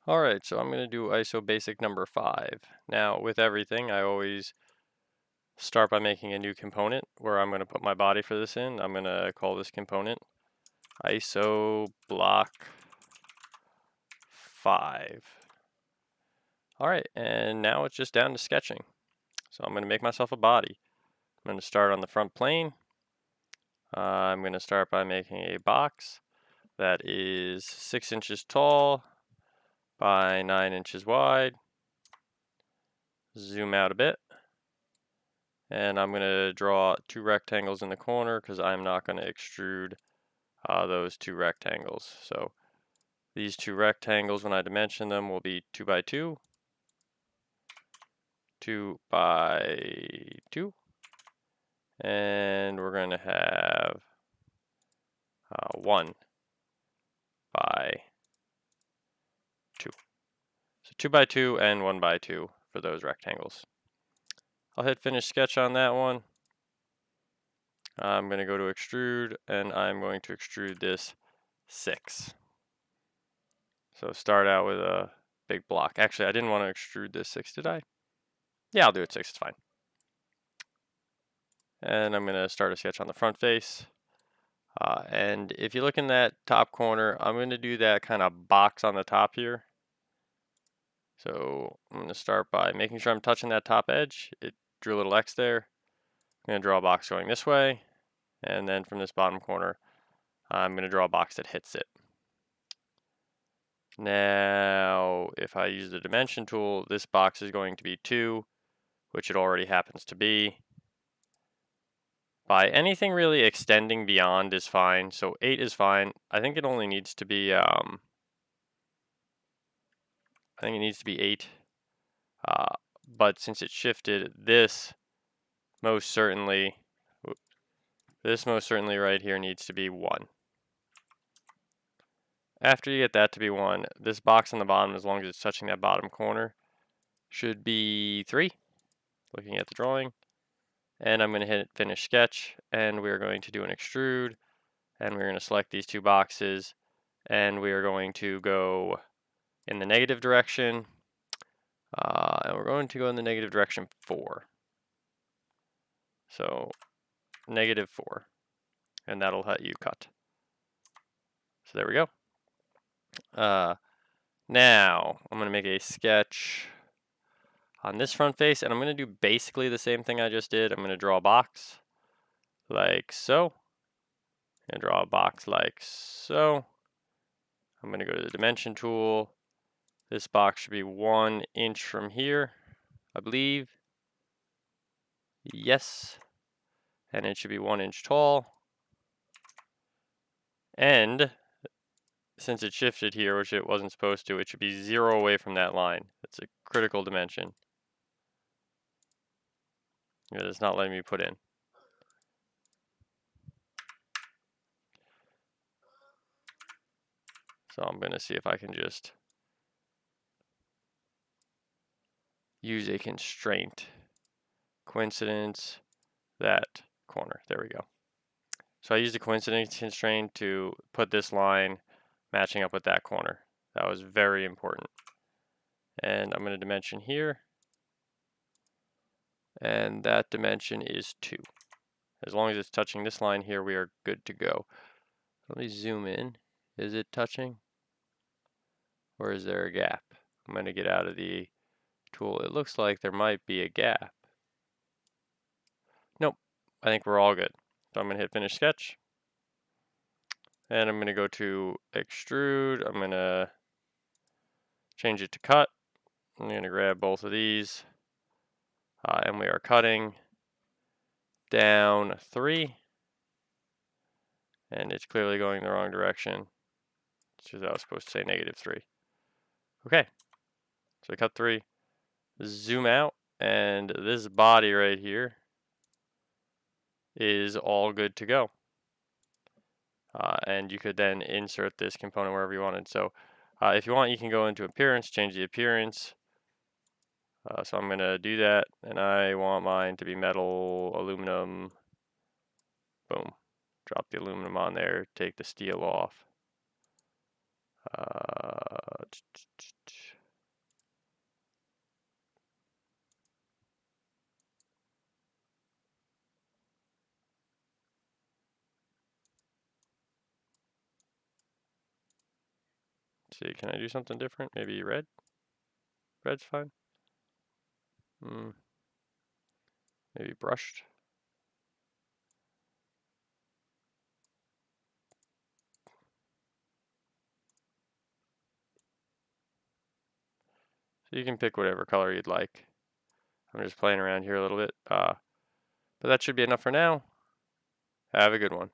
Alright, so I'm going to do ISO basic number 5. Now, with everything, I always start by making a new component where I'm going to put my body for this in. I'm going to call this component ISO block 5. Alright, and now it's just down to sketching. So I'm going to make myself a body. I'm going to start on the front plane. I'm going to start by making a box that is 6 inches tall by 9 inches wide. Zoom out a bit. And I'm going to draw 2 rectangles in the corner because I'm not going to extrude those 2 rectangles. So these 2 rectangles, when I dimension them, will be 2 by 2, 2 by 2, and we're going to have 1 by 2. So 2 by 2 and 1 by 2 for those rectangles. I'll hit finish sketch on that one. I'm going to go to extrude, and I'm going to extrude this 6. So start out with a big block. Actually, I didn't want to extrude this 6, did I? Yeah, I'll do it 6, it's fine. And I'm going to start a sketch on the front face. And if you look in that top corner, I'm going to do that kind of box on the top here. So I'm going to start by making sure I'm touching that top edge. It drew a little X there. I'm going to draw a box going this way. And then from this bottom corner, I'm going to draw a box that hits it. Now, if I use the dimension tool, this box is going to be 2, which it already happens to be. By anything really extending beyond is fine. So 8 is fine. I think it only needs to be, I think it needs to be 8. But since it shifted, this most certainly right here needs to be 1. After you get that to be 1, this box on the bottom, as long as it's touching that bottom corner, should be 3, looking at the drawing. And I'm going to hit finish sketch, and we're going to do an extrude, and we're going to select these 2 boxes, and we are going to go in the negative direction, and we're going to go in the negative direction 4. So negative 4, and that'll let you cut. So there we go. Now I'm going to make a sketch on this front face, and I'm going to do basically the same thing I just did. I'm going to draw a box like so, and draw a box like so. I'm going to go to the dimension tool. This box should be 1 inch from here, I believe. Yes. And it should be 1 inch tall. And since it shifted here, which it wasn't supposed to, it should be 0 away from that line. That's a critical dimension. It's not letting me put in. So I'm going to see if I can just use a constraint. Coincidence, that corner. There we go. So I used a coincidence constraint to put this line matching up with that corner. That was very important. And I'm going to dimension here. And that dimension is 2. As long as it's touching this line here, we are good to go. Let me zoom in. Is it touching? Or is there a gap? I'm going to get out of the tool. It looks like there might be a gap. Nope. I think we're all good. So I'm going to hit finish sketch. And I'm going to go to extrude. I'm going to change it to cut. I'm going to grab both of these. And we are cutting down 3. And it's clearly going the wrong direction. It's just I was supposed to say negative 3. Okay. So I cut 3. Zoom out. And this body right here is all good to go. And you could then insert this component wherever you wanted. So if you want, you can go into appearance, change the appearance. So I'm going to do that, and I want mine to be metal, aluminum. Boom. Drop the aluminum on there, take the steel off. See, can I do something different? Maybe red? Red's fine. Maybe brushed. So you can pick whatever color you'd like. I'm just playing around here a little bit. But that should be enough for now. Have a good one.